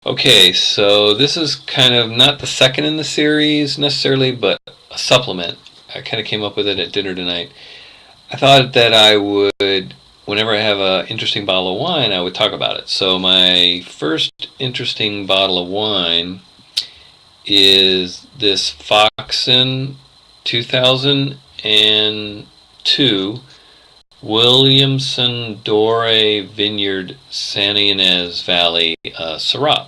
Okay, so this is kind of not the second in the series necessarily, but a supplement. I kind of came up with it at dinner tonight. I thought that I would, whenever I have an interesting bottle of wine, I would talk about it. So my first interesting bottle of wine is this Foxen 2002 Williamson Dore Vineyard Santa Ynez Valley Syrah.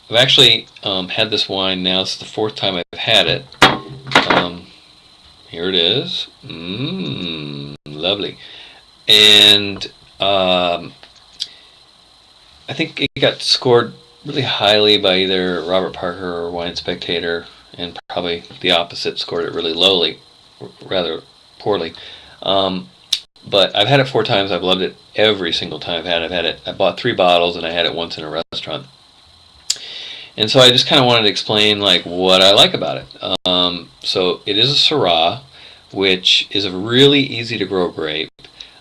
I've actually had this wine now. This is the fourth time I've had it. Here it is. Lovely. And I think it got scored really highly by either Robert Parker or Wine Spectator, and probably the opposite, scored it really lowly, rather poorly. But I've had it 4 times. I've loved it every single time I've had it. I bought 3 bottles and I had it once in a restaurant. And so I just kind of wanted to explain like what I like about it. So it is a Syrah, which is a really easy to grow grape.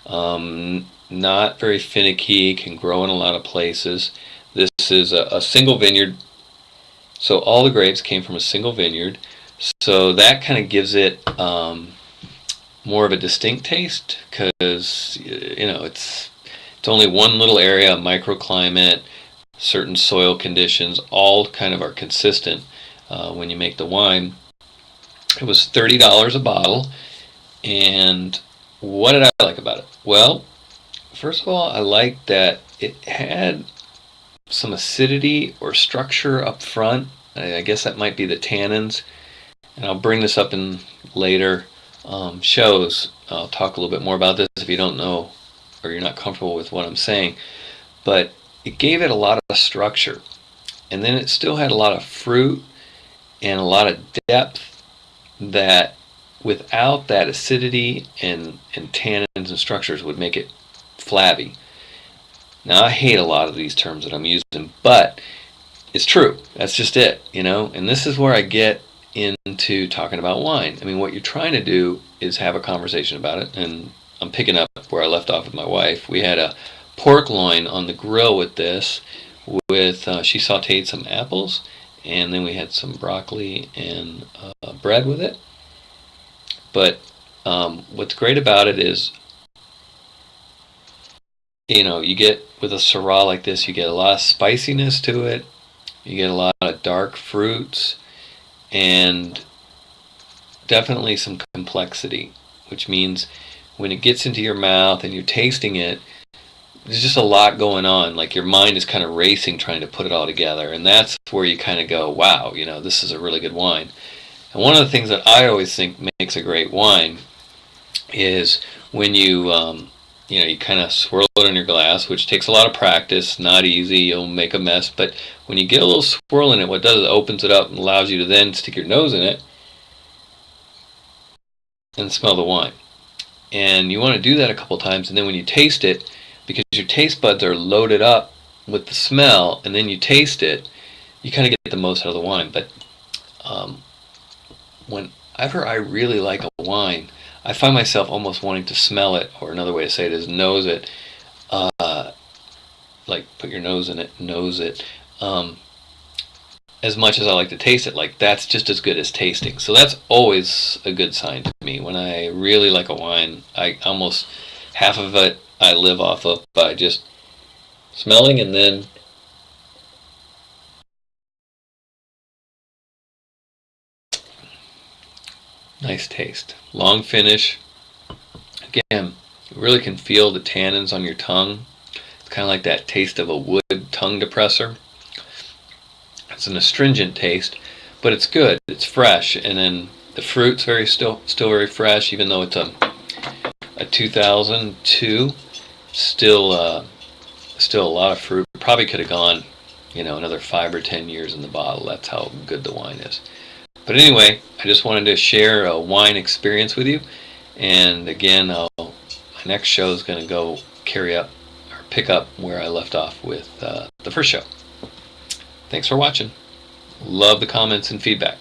Not very finicky, can grow in a lot of places. This is a single vineyard, so all the grapes came from a single vineyard. So that kind of gives it more of a distinct taste, because it's only one little area, a microclimate, certain soil conditions, all kind of are consistent when you make the wine. It was $30 a bottle, and what did I like about it? Well, first of all, I liked that it had some acidity or structure up front. I guess that might be the tannins, and I'll bring this up in later shows. I'll talk a little bit more about this if you don't know or you're not comfortable with what I'm saying. But it gave it a lot of structure, and then it still had a lot of fruit and a lot of depth that without that acidity and tannins and structures would make it flabby. Now I hate a lot of these terms that I'm using, but it's true. That's just it, and this is where I get into talking about wine. I mean, what you're trying to do is have a conversation about it, and I'm picking up where I left off with my wife. We had a pork loin on the grill with this, with she sauteed some apples, and then we had some broccoli and bread with it. But what's great about it is, you get, with a Syrah like this, you get a lot of spiciness to it, you get a lot of dark fruits, and definitely some complexity, which means when it gets into your mouth and you're tasting it, there's just a lot going on. Like your mind is kind of racing trying to put it all together, and that's where you kind of go, wow, this is a really good wine. And one of the things that I always think makes a great wine is when you you kind of swirl it in your glass, which takes a lot of practice, not easy, you'll make a mess, but when you get a little swirl in it, what it does is it opens it up and allows you to then stick your nose in it and smell the wine. And you want to do that a couple times, and then when you taste it, because your taste buds are loaded up with the smell, and then you taste it, you kind of get the most out of the wine. But whenever I really like a wine, I find myself almost wanting to smell it, or another way to say it is nose it. Like put your nose in it, nose it. As much as I like to taste it, like that's just as good as tasting. So that's always a good sign to me. When I really like a wine, I almost half of it I live off of by just smelling, and then nice taste. Long finish. Again, you really can feel the tannins on your tongue. It's kind of like that taste of a wood tongue depressor. It's an astringent taste, but it's good. It's fresh, and then the fruit's still very fresh, even though it's a 2002. Still a lot of fruit. Probably could have gone, another 5 or 10 years in the bottle. That's how good the wine is. But anyway, I just wanted to share a wine experience with you. And again, my next show is going to go pick up where I left off with the first show. Thanks for watching. Love the comments and feedback.